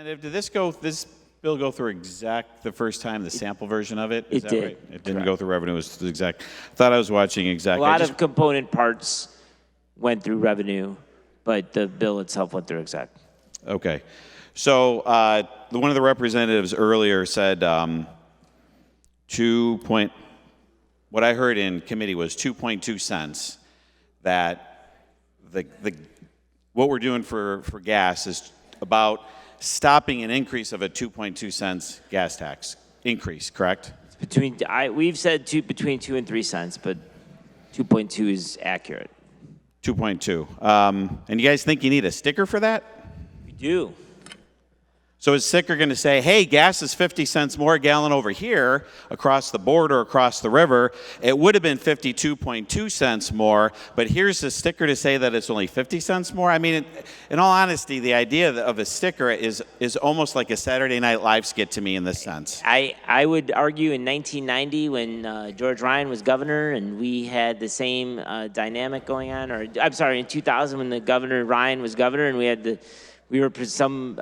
Did this bill go through exec the first time, the sample version of it? It did. Right? It didn't go through revenue, it was exec. Thought I was watching exec. A lot of component parts went through revenue, but the bill itself went through exec. Okay. So one of the representatives earlier said what I heard in committee was 2.2 cents, that what we're doing for gas is about stopping an increase of a 2.2 cents gas tax increase, correct? We've said between 2 and 3 cents, but 2.2 is accurate. 2.2. And you guys think you need a sticker for that? We do. So is sticker going to say, hey, gas is 50 cents more a gallon over here across the border, across the river. It would have been 52.2 cents more, but here's the sticker to say that it's only 50 cents more? I mean, in all honesty, the idea of a sticker is almost like a Saturday Night Live skit to me in this sense. I would argue in 1990 when George Ryan was governor and we had the same dynamic going on, or I'm sorry, in 2000 when the governor Ryan was governor and we were some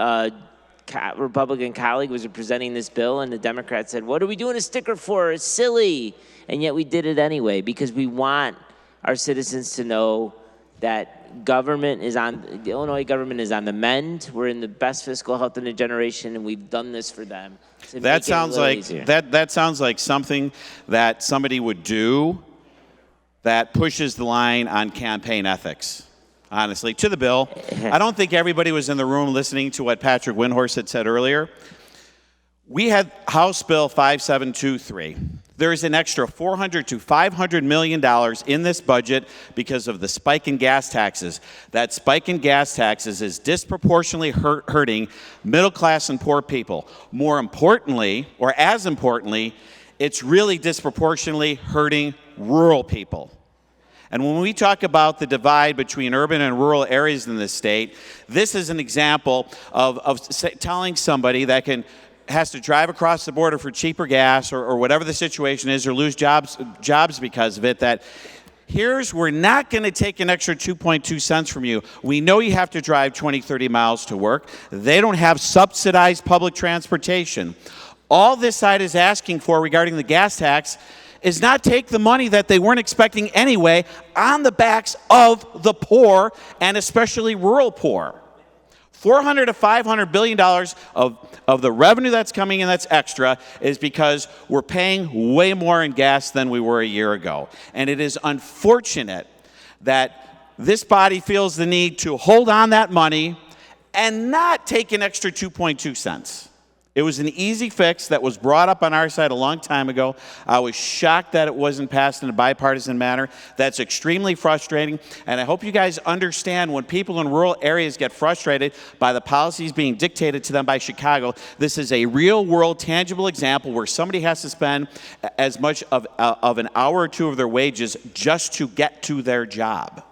Republican colleague was presenting this bill, and the Democrats said, what are we doing a sticker for? It's silly. And yet we did it anyway because we want our citizens to know that the Illinois government is on the mend. We're in the best fiscal health in a generation, and we've done this for them. That sounds like something that somebody would do that pushes the line on campaign ethics. Honestly, to the bill. I don't think everybody was in the room listening to what Patrick Windhorst had said earlier. We had House Bill 5723. There is an extra $400 to $500 million in this budget because of the spike in gas taxes. That spike in gas taxes is disproportionately hurting middle class and poor people. More importantly, or as importantly, it's really disproportionately hurting rural people. And when we talk about the divide between urban and rural areas in this state, this is an example of telling somebody that has to drive across the border for cheaper gas or whatever the situation is, or lose jobs because of it, that we're not going to take an extra 2.2 cents from you. We know you have to drive 20, 30 miles to work. They don't have subsidized public transportation. All this side is asking for regarding the gas tax is not take the money that they weren't expecting anyway on the backs of the poor and especially rural poor. $400 to $500 billion of the revenue that's coming in that's extra is because we're paying way more in gas than we were a year ago. And it is unfortunate that this body feels the need to hold on that money and not take an extra 2.2 cents. It was an easy fix that was brought up on our side a long time ago. I was shocked that it wasn't passed in a bipartisan manner. That's extremely frustrating, and I hope you guys understand when people in rural areas get frustrated by the policies being dictated to them by Chicago, this is a real-world, tangible example where somebody has to spend as much of an hour or two of their wages just to get to their job.